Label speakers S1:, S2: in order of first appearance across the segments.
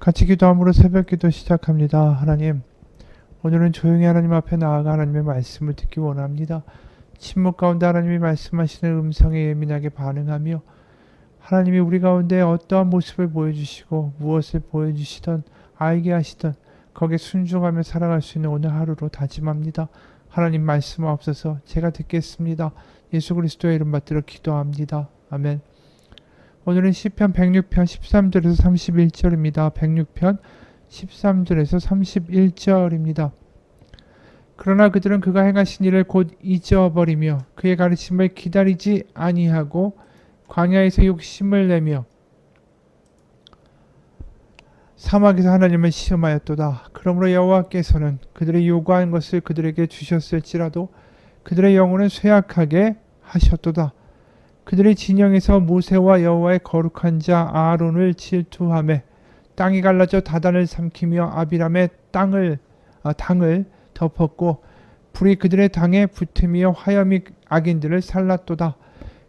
S1: 같이 기도함으로 새벽기도 시작합니다. 하나님, 오늘은 조용히 하나님 앞에 나아가 하나님의 말씀을 듣기 원합니다. 침묵 가운데 하나님이 말씀하시는 음성에 예민하게 반응하며 하나님이 우리 가운데 어떠한 모습을 보여주시고 무엇을 보여주시던 알게 하시던 거기에 순종하며 살아갈 수 있는 오늘 하루로 다짐합니다. 하나님 말씀 없어서 제가 듣겠습니다. 예수 그리스도의 이름 받들어 기도합니다. 아멘. 오늘은 시편 106편 13절에서 31절입니다. 106편 13절에서 31절입니다. 그러나 그들은 그가 행하신 일을 곧 잊어버리며 그의 가르침을 기다리지 아니하고 광야에서 욕심을 내며 사막에서 하나님을 시험하였도다. 그러므로 여호와께서는 그들이 요구한 것을 그들에게 주셨을지라도 그들의 영혼은 쇠약하게 하셨도다. 그들의 진영에서 모세와 여호와의 거룩한 자 아론을 질투하매 땅이 갈라져 다단을 삼키며 아비람의 당을 덮었고 불이 그들의 당에 붙으며 화염이 악인들을 살랐도다.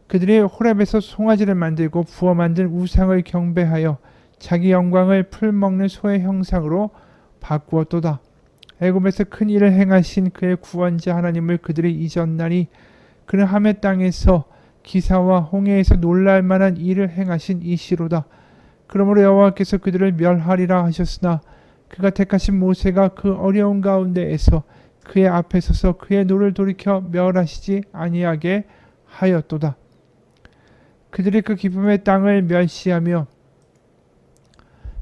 S1: 그들이 호렙에서 송아지를 만들고 부어 만든 우상을 경배하여 자기 영광을 풀 먹는 소의 형상으로 바꾸었도다. 애굽에서 큰 일을 행하신 그의 구원자 하나님을 그들이 잊었나니 그는 하멜 땅에서 기사와 홍해에서 놀랄만한 일을 행하신 이시로다. 그러므로 여호와께서 그들을 멸하리라 하셨으나 그가 택하신 모세가 그 어려운 가운데에서 그의 앞에 서서 그의 노를 돌이켜 멸하시지 아니하게 하였도다. 그들이 그 기쁨의 땅을 멸시하며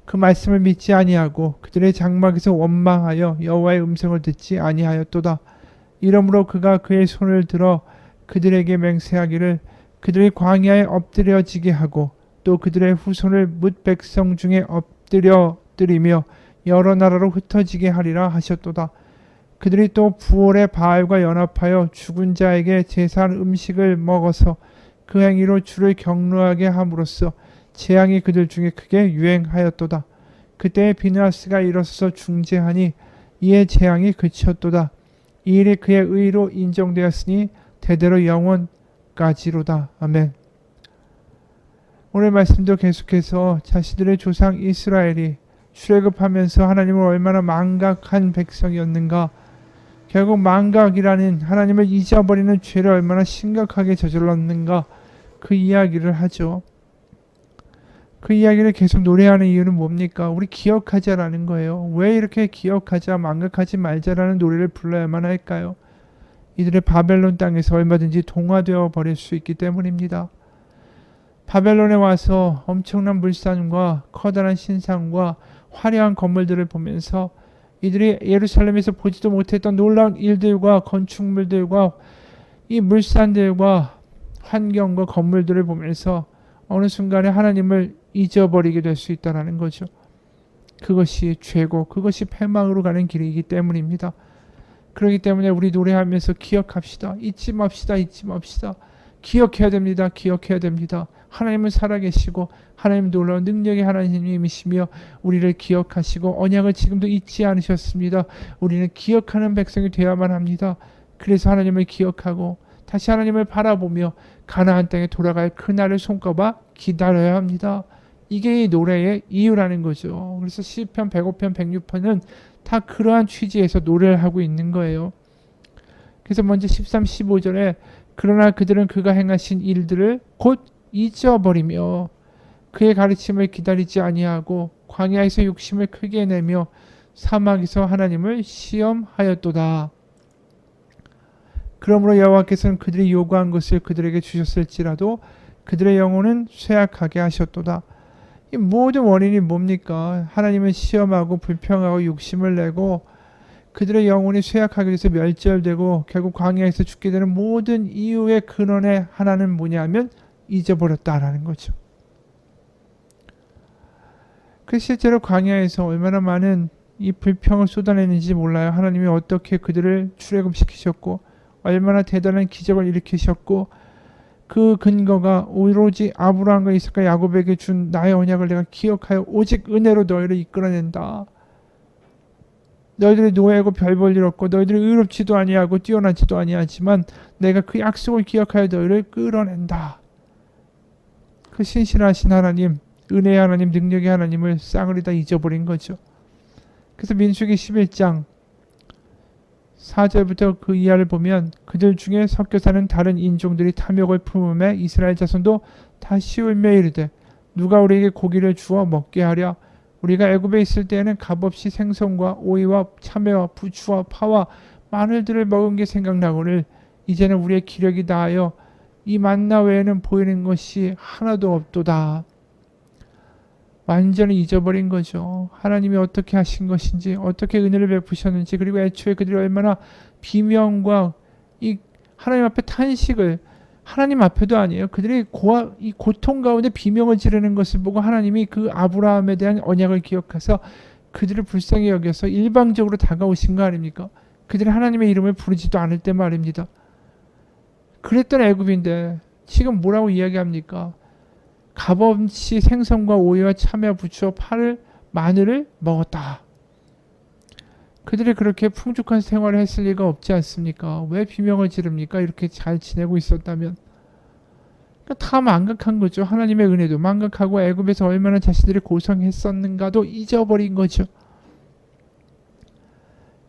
S1: 그 말씀을 믿지 아니하고 그들의 장막에서 원망하여 여호와의 음성을 듣지 아니하였도다. 이러므로 그가 그의 손을 들어 그들에게 맹세하기를 그들이 광야에 엎드려지게 하고 또 그들의 후손을 뭇 백성 중에 엎드려뜨리며 여러 나라로 흩어지게 하리라 하셨도다. 그들이 또 부올의 바알과 연합하여 죽은 자에게 제사한 음식을 먹어서 그 행위로 주를 경노하게 함으로써 재앙이 그들 중에 크게 유행하였도다. 그때 비느하스가 일어서서 중재하니 이에 재앙이 그쳤도다. 이 일이 그의 의로 인정되었으니 대대로 영원까지로다. 아멘. 오늘 말씀도 계속해서 자신들의 조상 이스라엘이 출애굽하면서 하나님을 얼마나 망각한 백성이었는가, 결국 망각이라는 하나님을 잊어버리는 죄를 얼마나 심각하게 저질렀는가, 그 이야기를 하죠. 그 이야기를 계속 노래하는 이유는 뭡니까? 우리 기억하자라는 거예요. 왜 이렇게 기억하자, 망각하지 말자라는 노래를 불러야만 할까요? 이들의 바벨론 땅에서 얼마든지 동화되어 버릴 수 있기 때문입니다. 바벨론에 와서 엄청난 물산과 커다란 신상과 화려한 건물들을 보면서 이들이 예루살렘에서 보지도 못했던 놀라운 일들과 건축물들과 이 물산들과 환경과 건물들을 보면서 어느 순간에 하나님을 잊어버리게 될 수 있다는 거죠. 그것이 죄고 그것이 패망으로 가는 길이기 때문입니다. 그렇기 때문에 우리 노래하면서 기억합시다. 잊지 맙시다. 잊지 맙시다. 기억해야 됩니다. 기억해야 됩니다. 하나님은 살아계시고 하나님 놀라운 능력의 하나님이시며 우리를 기억하시고 언약을 지금도 잊지 않으셨습니다. 우리는 기억하는 백성이 되어야만 합니다. 그래서 하나님을 기억하고 다시 하나님을 바라보며 가나안 땅에 돌아갈 그날을 손꼽아 기다려야 합니다. 이게 이 노래의 이유라는 거죠. 그래서 시편 105편 106편은 다 그러한 취지에서 노래를 하고 있는 거예요. 그래서 먼저 13, 15절에 그러나 그들은 그가 행하신 일들을 곧 잊어버리며 그의 가르침을 기다리지 아니하고 광야에서 욕심을 크게 내며 사막에서 하나님을 시험하였도다. 그러므로 여호와께서는 그들이 요구한 것을 그들에게 주셨을지라도 그들의 영혼은 쇠약하게 하셨도다. 이 모든 원인이 뭡니까? 하나님을 시험하고 불평하고 욕심을 내고 그들의 영혼이 쇠약하게 돼서 멸절되고 결국 광야에서 죽게 되는 모든 이유의 근원의 하나는 뭐냐면 잊어버렸다라는 거죠. 그 실제로 광야에서 얼마나 많은 이 불평을 쏟아내는지 몰라요. 하나님이 어떻게 그들을 출애굽시키셨고 얼마나 대단한 기적을 일으키셨고 그 근거가 오로지 아브라함과 이삭과 야곱에게 준 나의 언약을 내가 기억하여 오직 은혜로 너희를 이끌어낸다. 너희들이 노예고 별 볼 일 없고 너희들이 의롭지도 아니하고 뛰어나지도 아니하지만 내가 그 약속을 기억하여 너희를 끌어낸다. 그 신실하신 하나님, 은혜의 하나님, 능력의 하나님을 싸그리 다 잊어버린 거죠. 그래서 민수기 11장 4절부터 그 이하를 보면 그들 중에 섞여 사는 다른 인종들이 탐욕을 품음에 이스라엘 자손도 다시 울며 이르되 누가 우리에게 고기를 주어 먹게 하랴. 우리가 애굽에 있을 때에는 값없이 생선과 오이와 참외와 부추와 파와 마늘들을 먹은 게 생각나거늘 이제는 우리의 기력이 다하여 이 만나 외에는 보이는 것이 하나도 없도다. 완전히 잊어버린 거죠. 하나님이 어떻게 하신 것인지, 어떻게 은혜를 베푸셨는지, 그리고 애초에 그들이 얼마나 비명과 이 하나님 앞에 탄식을, 하나님 앞에도 아니에요. 그들이 이 고통 가운데 비명을 지르는 것을 보고 하나님이 그 아브라함에 대한 언약을 기억해서 그들을 불쌍히 여겨서 일방적으로 다가오신 거 아닙니까? 그들이 하나님의 이름을 부르지도 않을 때 말입니다. 그랬던 애굽인데 지금 뭐라고 이야기합니까? 값없이 생선과 오이와 참외와 부추와 파를 마늘을 먹었다. 그들이 그렇게 풍족한 생활을 했을 리가 없지 않습니까? 왜 비명을 지릅니까? 이렇게 잘 지내고 있었다면. 그러니까 다 망각한 거죠. 하나님의 은혜도 망각하고 애굽에서 얼마나 자신들이 고생했었는가도 잊어버린 거죠.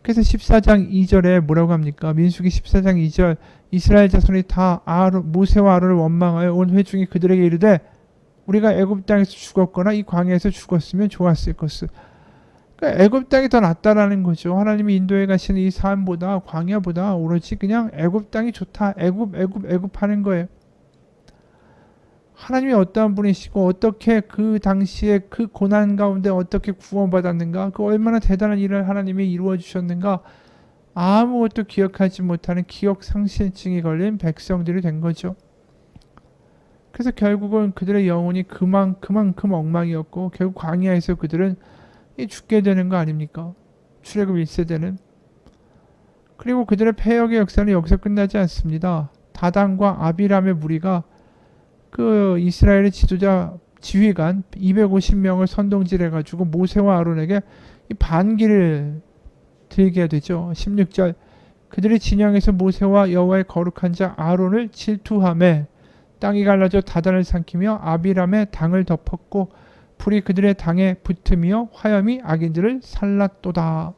S1: 그래서 14장 2절에 뭐라고 합니까? 민수기 14장 2절 이스라엘 자손이 다 모세와 아론을 원망하여 온 회중이 그들에게 이르되 우리가 애굽 땅에서 죽었거나 이 광야에서 죽었으면 좋았을 것을. 그러니까 애굽 땅이 더 낫다라는 거죠. 하나님이 인도에 가시는 이 삶보다 광야보다 오로지 그냥 애굽 땅이 좋다. 애굽 하는 거예요. 하나님이 어떠한 분이시고 어떻게 그 당시에 그 고난 가운데 어떻게 구원받았는가, 그 얼마나 대단한 일을 하나님이 이루어 주셨는가 아무것도 기억하지 못하는 기억 상실증이 걸린 백성들이 된 거죠. 그래서 결국은 그들의 영혼이 그만큼 엉망이었고 결국 광야에서 그들은 죽게 되는 거 아닙니까? 출애굽 1세대는. 그리고 그들의 패역의 역사는 여기서 끝나지 않습니다. 다단과 아비람의 무리가 그 이스라엘의 지도자 지휘관 250명을 선동질해가지고 모세와 아론에게 이 반기를 들게 되죠. 16절 그들이 진영에서 모세와 여호와의 거룩한 자 아론을 질투하며 땅이 갈라져 다단을 삼키며 아비람의 당을 덮었고 불이 그들의 당에 붙으며 화염이 악인들을 살랐도다.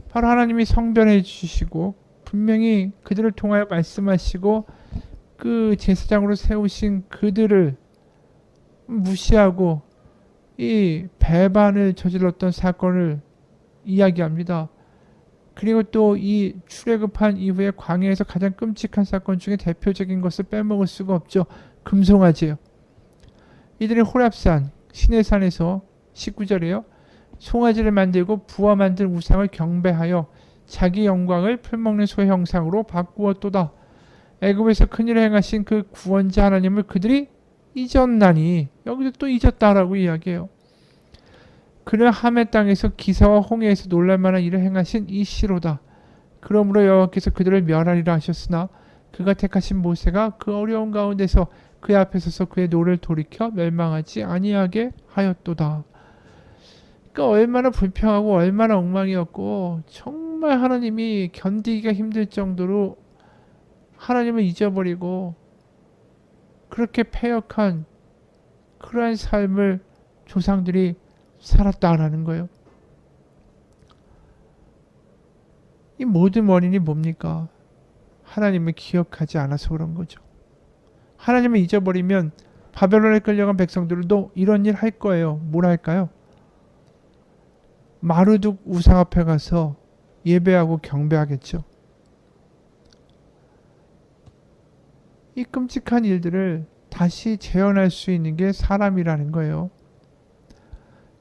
S1: 바로 하나님이 성변해 주시고 분명히 그들을 통하여 말씀하시고 그 제사장으로 세우신 그들을 무시하고 이 배반을 저질렀던 사건을 이야기합니다. 그리고 또 이 출애굽한 이후에 광야에서 가장 끔찍한 사건 중에 대표적인 것을 빼먹을 수가 없죠. 금송아지예요. 이들이 호렙산 시내산에서 19절이에요. 송아지를 만들고 부와 만든 우상을 경배하여 자기 영광을 풀먹는 소의 형상으로 바꾸었도다. 애굽에서 큰일을 행하신 그 구원자 하나님을 그들이 잊었나니, 여기서 또 잊었다라고 이야기해요. 그는 함의 땅에서 기사와 홍해에서 놀랄만한 일을 행하신 이시로다. 그러므로 여호와께서 그들을 멸하리라 하셨으나 그가 택하신 모세가 그 어려운 가운데서 그의 앞에 서서 그의 노를 돌이켜 멸망하지 아니하게 하였도다. 그러니까 얼마나 불평하고 얼마나 엉망이었고 정말 하나님이 견디기가 힘들 정도로 하나님을 잊어버리고 그렇게 패역한 그러한 삶을 조상들이 살았다라는 거예요. 이 모든 원인이 뭡니까? 하나님을 기억하지 않아서 그런 거죠. 하나님을 잊어버리면 바벨론에 끌려간 백성들도 이런 일 할 거예요. 뭘 할까요? 마르둑 우상 앞에 가서 예배하고 경배하겠죠. 이 끔찍한 일들을 다시 재현할 수 있는 게 사람이라는 거예요.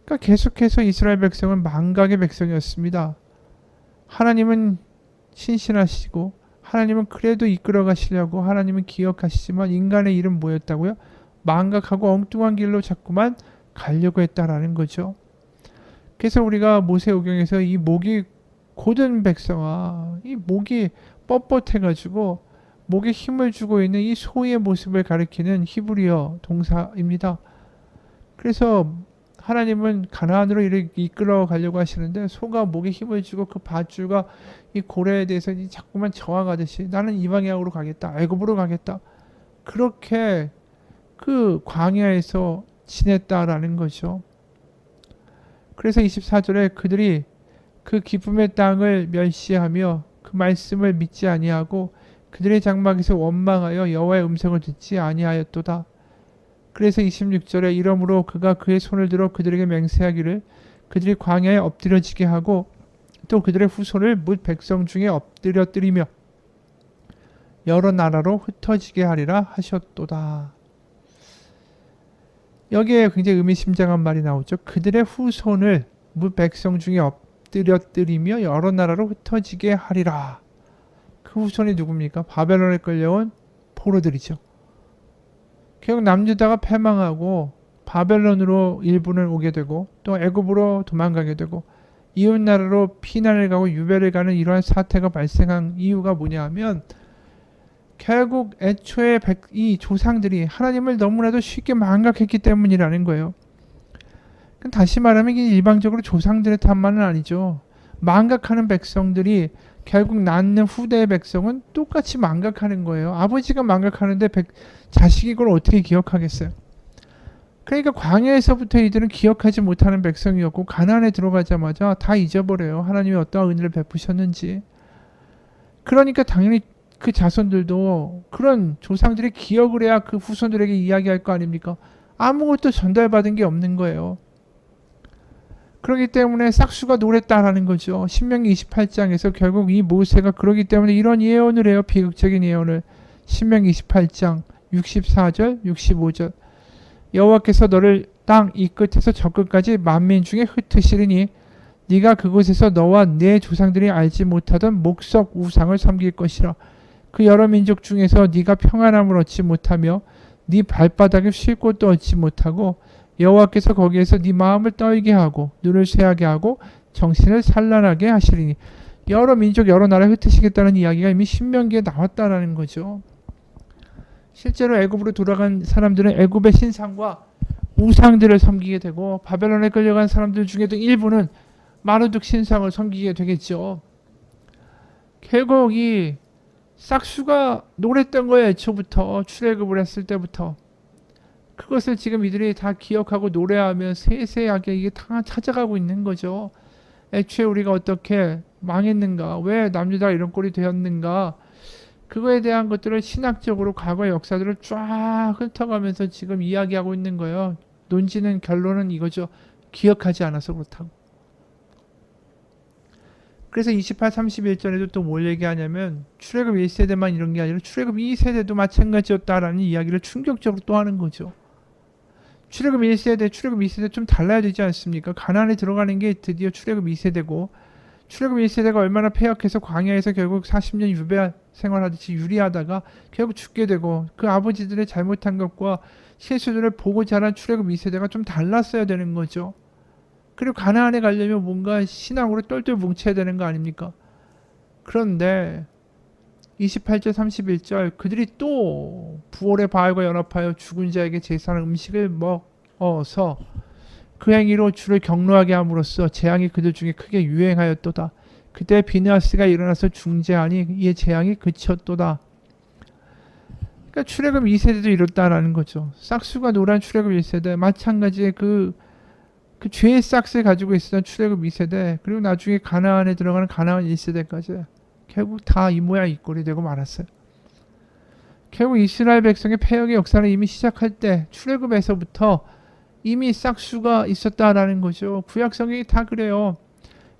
S1: 그러니까 계속해서 이스라엘 백성은 망각의 백성이었습니다. 하나님은 신실하시고 하나님은 그래도 이끌어 가시려고 하나님은 기억하시지만 인간의 일은 뭐였다고요? 망각하고 엉뚱한 길로 자꾸만 가려고 했다라는 거죠. 그래서 우리가 모세오경에서 이 목이 곧은 백성아, 이 목이 뻣뻣해가지고 목에 힘을 주고 있는 이 소의 모습을 가리키는 히브리어 동사입니다. 그래서 하나님은 가나안으로 이끌어 가려고 하시는데 소가 목에 힘을 주고 그 밧줄과 이 고래에 대해서 자꾸만 저항하듯이 나는 이 방향으로 가겠다, 애굽으로 가겠다, 그렇게 그 광야에서 지냈다라는 거죠. 그래서 24절에 그들이 그 기쁨의 땅을 멸시하며 그 말씀을 믿지 아니하고 그들의 장막에서 원망하여 여호와의 음성을 듣지 아니하였도다. 그래서 26절에 이러므로 그가 그의 손을 들어 그들에게 맹세하기를 그들이 광야에 엎드려지게 하고 또 그들의 후손을 뭇 백성 중에 엎드려뜨리며 여러 나라로 흩어지게 하리라 하셨도다. 여기에 굉장히 의미심장한 말이 나오죠. 그들의 후손을 뭇 백성 중에 엎드려뜨리며 여러 나라로 흩어지게 하리라. 그 후손이 누굽니까? 바벨론에 끌려온 포로들이죠. 결국 남유다가 패망하고 바벨론으로 일부는 오게 되고 또 애굽으로 도망가게 되고 이웃 나라로 피난을 가고 유배를 가는 이러한 사태가 발생한 이유가 뭐냐 하면 결국 애초에 이 조상들이 하나님을 너무나도 쉽게 망각했기 때문이라는 거예요. 다시 말하면 이게 일방적으로 조상들의 탓만은 아니죠. 망각하는 백성들이 결국 낳는 후대의 백성은 똑같이 망각하는 거예요. 아버지가 망각하는데 자식이 이걸 어떻게 기억하겠어요? 그러니까 광야에서부터 이들은 기억하지 못하는 백성이었고 가나안에 들어가자마자 다 잊어버려요. 하나님이 어떠한 은혜를 베푸셨는지. 그러니까 당연히 그 자손들도 그런 조상들의 기억을 해야 그 후손들에게 이야기할 거 아닙니까? 아무것도 전달받은 게 없는 거예요. 그렇기 때문에 싹수가 노랬다라는 거죠. 신명기 28장에서 결국 이 모세가 그러기 때문에 이런 예언을 해요. 비극적인 예언을. 신명기 28장 64절 65절 여호와께서 너를 땅 이 끝에서 저 끝까지 만민 중에 흩으시리니 네가 그곳에서 너와 네 조상들이 알지 못하던 목석 우상을 섬길 것이라. 그 여러 민족 중에서 네가 평안함을 얻지 못하며 네 발바닥에 쉴 곳도 얻지 못하고 여호와께서 거기에서 네 마음을 떨게 하고 눈을 쇠하게 하고 정신을 산란하게 하시리니. 여러 민족 여러 나라에 흩으시겠다는 이야기가 이미 신명기에 나왔다라는 거죠. 실제로 애굽으로 돌아간 사람들은 애굽의 신상과 우상들을 섬기게 되고 바벨론에 끌려간 사람들 중에도 일부는 마르둑 신상을 섬기게 되겠죠. 결국 이 싹수가 노랬던 거예요. 애초부터 출애굽을 했을 때부터. 그것을 지금 이들이 다 기억하고 노래하며 세세하게 이게 다 찾아가고 있는 거죠. 애초에 우리가 어떻게 망했는가, 왜 남유다가 이런 꼴이 되었는가, 그거에 대한 것들을 신학적으로 과거의 역사들을 쫙 훑어가면서 지금 이야기하고 있는 거예요. 논지는 결론은 이거죠. 기억하지 않아서 그렇다고. 그래서 28, 31절에도 또 뭘 얘기하냐면 출애굽 1세대만 이런 게 아니라 출애굽 2세대도 마찬가지였다라는 이야기를 충격적으로 또 하는 거죠. 출애굽 1세대, 출애굽 2세대 좀 달라야 되지 않습니까? 가나안에 들어가는 게 드디어 출애굽 2세대고 출애굽 1세대가 얼마나 폐역해서 광야에서 결국 40년 유배 생활하듯이 유리하다가 결국 죽게 되고 그 아버지들의 잘못한 것과 실수들을 보고 자란 출애굽 2세대가 좀 달랐어야 되는 거죠. 그리고 가나안에 가려면 뭔가 신앙으로 똘똘 뭉쳐야 되는 거 아닙니까? 그런데 28절 31절 그들이 또 부올의 바알과 연합하여 죽은 자에게 제사하는 음식을 먹어서 그 행위로 주를 경노하게 함으로써 재앙이 그들 중에 크게 유행하였도다. 그때 비느하스가 일어나서 중재하니 이에 재앙이 그쳤도다. 그러니까 출애굽 2세대도 이렇다라는 거죠. 싹수가 노란 출애굽 1세대 마찬가지의 그 죄의 싹스를 가지고 있었던 출애굽 2세대 그리고 나중에 가나안에 들어가는 가나안 1세대까지 결국 다 이 모양 이 꼴이 되고 말았어요. 결국 이스라엘 백성의 패역의 역사는 이미 시작할 때 출애굽에서부터 이미 싹수가 있었다라는 거죠. 구약 성경이 다 그래요.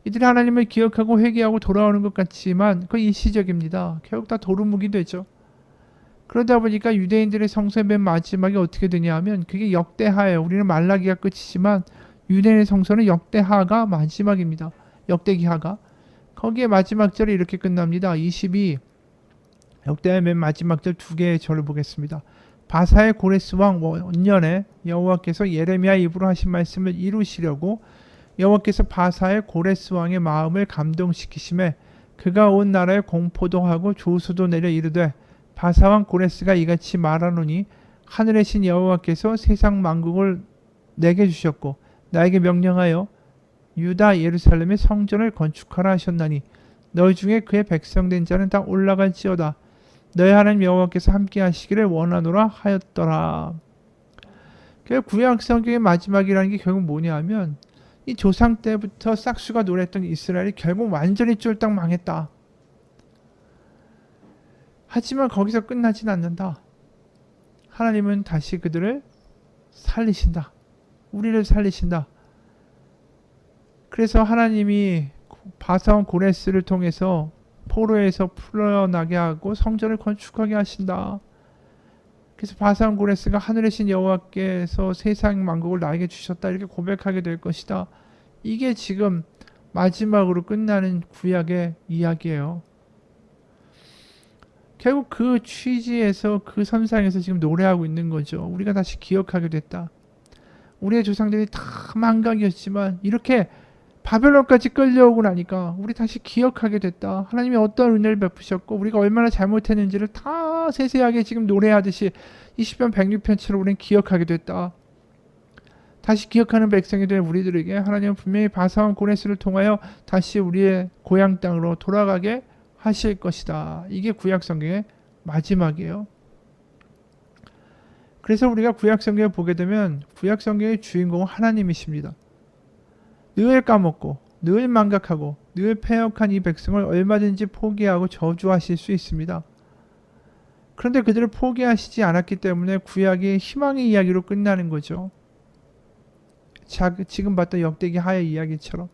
S1: 이들이 하나님을 기억하고 회개하고 돌아오는 것 같지만 그건 일시적입니다. 결국 다 도루묵이 되죠. 그러다 보니까 유대인들의 성소의 맨 마지막에 어떻게 되냐 하면 그게 역대하예요. 우리는 말라기가 끝이지만 유대인의 성소는 역대하가 마지막입니다. 역대기하가. 거기에 마지막 절이 이렇게 끝납니다. 22 역대하의 맨 마지막 절 두 개의 절을 보겠습니다. 바사의 고레스 왕 원년에 여호와께서 예레미야 입으로 하신 말씀을 이루시려고 여호와께서 바사의 고레스 왕의 마음을 감동시키심에 그가 온 나라에 공포도 하고 조수도 내려 이르되 바사 왕 고레스가 이같이 말하노니 하늘의 신 여호와께서 세상 만국을 내게 주셨고 나에게 명령하여 유다 예루살렘의 성전을 건축하라 하셨나니 너희 중에 그의 백성된 자는 다 올라갈지어다. 너희 하나님 여호와께서 함께 하시기를 원하노라 하였더라. 구약 성경의 마지막이라는 게 결국 뭐냐 하면 이 조상 때부터 싹수가 노랬던 이스라엘이 결국 완전히 쫄딱 망했다. 하지만 거기서 끝나진 않는다. 하나님은 다시 그들을 살리신다. 우리를 살리신다. 그래서 하나님이 바사왕 고레스를 통해서 포로에서 풀어나게 하고 성전을 건축하게 하신다. 그래서 바사왕 고레스가 하늘의 신 여호와께서 세상 만국을 나에게 주셨다 이렇게 고백하게 될 것이다. 이게 지금 마지막으로 끝나는 구약의 이야기예요. 결국 그 취지에서 그 선상에서 지금 노래하고 있는 거죠. 우리가 다시 기억하게 됐다. 우리의 조상들이 다 망각이었지만 이렇게 바벨론까지 끌려오고 나니까 우리 다시 기억하게 됐다. 하나님이 어떤 은혜를 베푸셨고 우리가 얼마나 잘못했는지를 다 세세하게 지금 노래하듯이 20편 106편처럼 우리는 기억하게 됐다. 다시 기억하는 백성이 된 우리들에게 하나님은 분명히 바사왕 고레스를 통하여 다시 우리의 고향 땅으로 돌아가게 하실 것이다. 이게 구약 성경의 마지막이에요. 그래서 우리가 구약 성경을 보게 되면 구약 성경의 주인공은 하나님이십니다. 늘 까먹고 늘 망각하고 늘 패역한 이 백성을 얼마든지 포기하고 저주하실 수 있습니다. 그런데 그들을 포기하시지 않았기 때문에 구약이 희망의 이야기로 끝나는 거죠. 지금 봤던 역대기 하의 이야기처럼.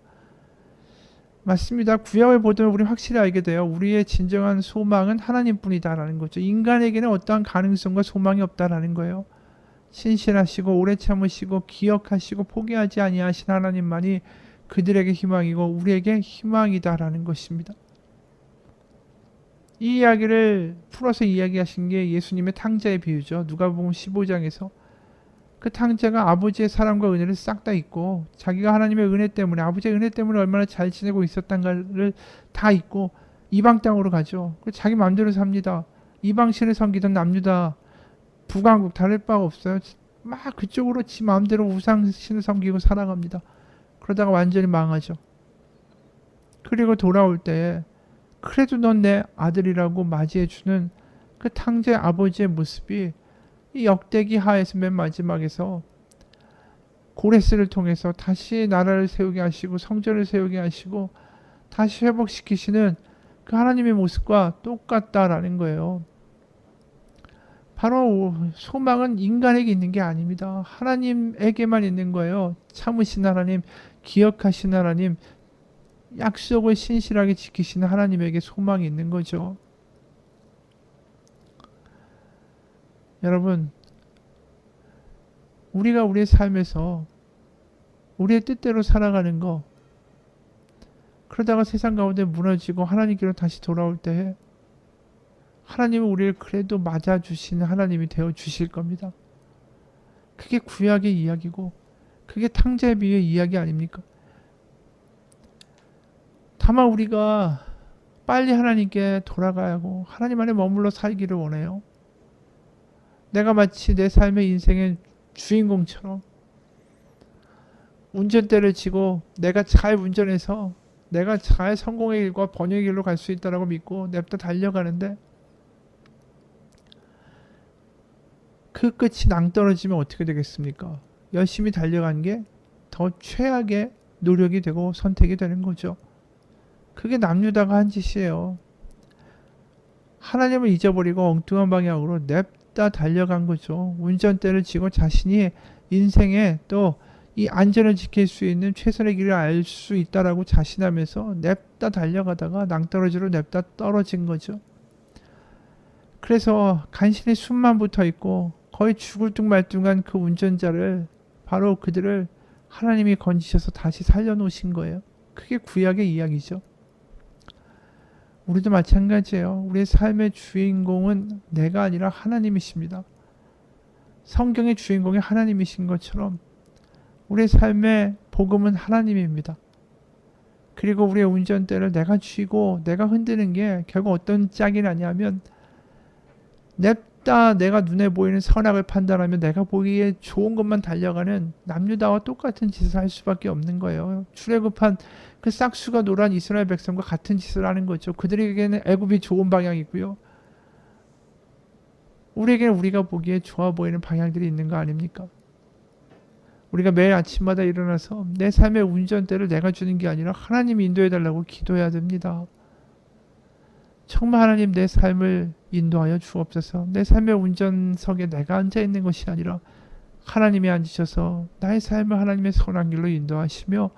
S1: 맞습니다. 구약을 보면 우리 확실히 알게 돼요. 우리의 진정한 소망은 하나님뿐이다라는 거죠. 인간에게는 어떠한 가능성과 소망이 없다라는 거예요. 신실하시고 오래 참으시고 기억하시고 포기하지 아니하신 하나님만이 그들에게 희망이고 우리에게 희망이다라는 것입니다. 이 이야기를 풀어서 이야기하신 게 예수님의 탕자의 비유죠. 누가복음 15장에서 그 탕자가 아버지의 사랑과 은혜를 싹 다 잊고 자기가 하나님의 은혜 때문에 아버지의 은혜 때문에 얼마나 잘 지내고 있었던가를 다 잊고 이방 땅으로 가죠. 자기 마음대로 삽니다. 이방신을 섬기던 남유다 북왕국 다를 바가 없어요. 막 그쪽으로 지 마음대로 우상신을 섬기고 살아갑니다. 그러다가 완전히 망하죠. 그리고 돌아올 때에 그래도 넌 내 아들이라고 맞이해주는 그 탕자의 아버지의 모습이 이 역대기 하에서 맨 마지막에서 고레스를 통해서 다시 나라를 세우게 하시고 성전을 세우게 하시고 다시 회복시키시는 그 하나님의 모습과 똑같다라는 거예요. 바로 소망은 인간에게 있는 게 아닙니다. 하나님에게만 있는 거예요. 참으신 하나님, 기억하신 하나님, 약속을 신실하게 지키시는 하나님에게 소망이 있는 거죠. 여러분, 우리가 우리의 삶에서 우리의 뜻대로 살아가는 거, 그러다가 세상 가운데 무너지고 하나님께로 다시 돌아올 때 하나님은 우리를 그래도 맞아주시는 하나님이 되어주실 겁니다. 그게 구약의 이야기고 그게 탕자의 비유의 이야기 아닙니까? 다만 우리가 빨리 하나님께 돌아가야 하고 하나님 안에 머물러 살기를 원해요. 내가 마치 내 삶의 인생의 주인공처럼 운전대를 쥐고 내가 잘 운전해서 내가 잘 성공의 길과 번영의 길로 갈 수 있다고 믿고 냅다 달려가는데 그 끝이 낭떠러지면 어떻게 되겠습니까? 열심히 달려간 게 더 최악의 노력이 되고 선택이 되는 거죠. 그게 남유다가 한 짓이에요. 하나님을 잊어버리고 엉뚱한 방향으로 냅다 달려간 거죠. 운전대를 쥐고 자신이 인생에 또 이 안전을 지킬 수 있는 최선의 길을 알 수 있다라고 자신하면서 냅다 달려가다가 낭떠러지로 냅다 떨어진 거죠. 그래서 간신히 숨만 붙어 있고 거의 죽을 둥말둥한 그 운전자를, 바로 그들을 하나님이 건지셔서 다시 살려놓으신 거예요. 그게 구약의 이야기죠. 우리도 마찬가지예요. 우리의 삶의 주인공은 내가 아니라 하나님이십니다. 성경의 주인공이 하나님이신 것처럼 우리의 삶의 복음은 하나님입니다. 그리고 우리의 운전대를 내가 쥐고 내가 흔드는 게 결국 어떤 짝이 나냐면, 냅다 내가 눈에 보이는 선악을 판단하면 내가 보기에 좋은 것만 달려가는 남유다와 똑같은 짓을 할 수밖에 없는 거예요. 출애굽한 그 싹수가 노란 이스라엘 백성과 같은 짓을 하는 거죠. 그들에게는 애굽이 좋은 방향이고요, 우리에게는 우리가 보기에 좋아 보이는 방향들이 있는 거 아닙니까? 우리가 매일 아침마다 일어나서 내 삶의 운전대를 내가 주는 게 아니라 하나님이 인도해달라고 기도해야 됩니다. 정말 하나님, 내 삶을 인도하여 주옵소서. 내 삶의 운전석에 내가 앉아있는 것이 아니라 하나님이 앉으셔서 나의 삶을 하나님의 선한 길로 인도하시며,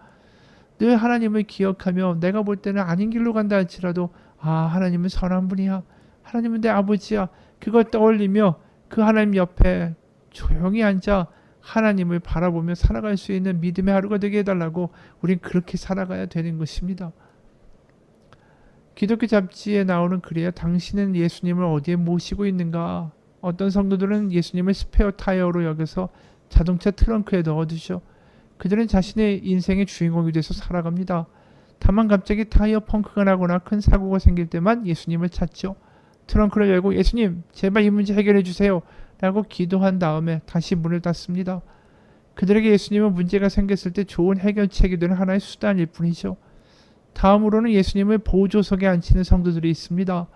S1: 늘 하나님을 기억하며 내가 볼 때는 아닌 길로 간다 할지라도 하나님은 선한 분이야, 하나님은 내 아버지야, 그걸 떠올리며 그 하나님 옆에 조용히 앉아 하나님을 바라보며 살아갈 수 있는 믿음의 하루가 되게 해달라고, 우린 그렇게 살아가야 되는 것입니다. 기독교 잡지에 나오는 글이에요. 당신은 예수님을 어디에 모시고 있는가? 어떤 성도들은 예수님을 스페어 타이어로 여겨서 자동차 트렁크에 넣어두죠. 그들은 자신의 인생의 주인공이 돼서 살아갑니다. 다만 갑자기 타이어 펑크가 나거나 큰 사고가 생길 때만 예수님을 찾죠. 트렁크를 열고 예수님 제발 이 문제 해결해 주세요 라고 기도한 다음에 다시 문을 닫습니다. 그들에게 예수님은 문제가 생겼을 때 좋은 해결책이 되는 하나의 수단일 뿐이죠. 다음으로는 예수님을 보조석에 앉히는 성도들이 있습니다.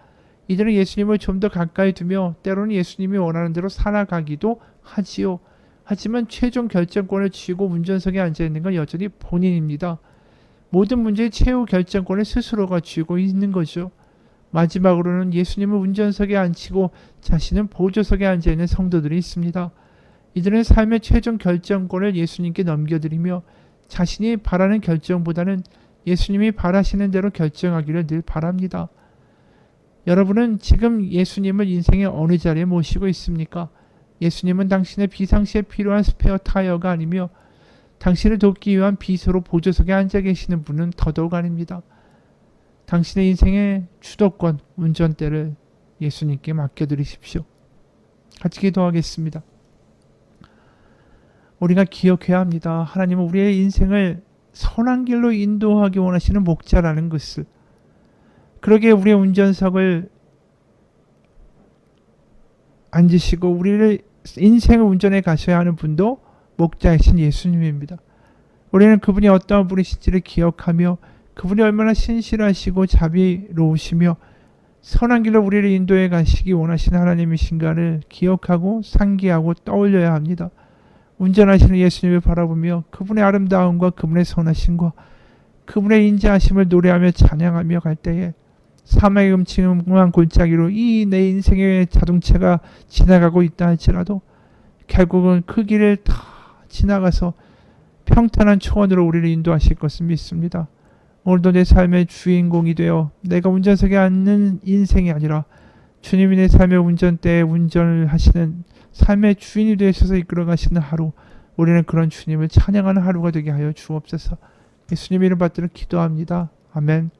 S1: 이들은 예수님을 좀 더 가까이 두며 때로는 예수님이 원하는 대로 살아가기도 하지요. 하지만 최종 결정권을 쥐고 운전석에 앉아있는 건 여전히 본인입니다. 모든 문제의 최후 결정권을 스스로가 쥐고 있는 거죠. 마지막으로는 예수님을 운전석에 앉히고 자신은 보조석에 앉아있는 성도들이 있습니다. 이들은 삶의 최종 결정권을 예수님께 넘겨드리며 자신이 바라는 결정보다는 예수님이 바라시는 대로 결정하기를 늘 바랍니다. 여러분은 지금 예수님을 인생의 어느 자리에 모시고 있습니까? 예수님은 당신의 비상시에 필요한 스페어 타이어가 아니며 당신을 돕기 위한 비서로 보조석에 앉아 계시는 분은 더더욱 아닙니다. 당신의 인생의 주도권, 운전대를 예수님께 맡겨드리십시오. 같이 기도하겠습니다. 우리가 기억해야 합니다. 하나님은 우리의 인생을 선한 길로 인도하기 원하시는 목자라는 것을. 그러기에 우리의 운전석을 앉으시고 우리를 인생을 운전해 가셔야 하는 분도 목자이신 예수님입니다. 우리는 그분이 어떠한 분이신지를 기억하며 그분이 얼마나 신실하시고 자비로우시며 선한 길로 우리를 인도해 가시기 원하시는 하나님이신가를 기억하고 상기하고 떠올려야 합니다. 운전하시는 예수님을 바라보며 그분의 아름다움과 그분의 선하심과 그분의 인자하심을 노래하며 찬양하며 갈 때에 사막의 음침한 골짜기로 이 내 인생의 자동차가 지나가고 있다 할지라도 결국은 그 길을 다 지나가서 평탄한 초원으로 우리를 인도하실 것을 믿습니다. 오늘도 내 삶의 주인공이 되어 내가 운전석에 앉는 인생이 아니라 주님이 내 삶의 운전대에 운전을 하시는 삶의 주인이 되셔서 이끌어 가시는 하루, 우리는 그런 주님을 찬양하는 하루가 되게 하여 주옵소서. 예수님 이름 받들어 기도합니다. 아멘.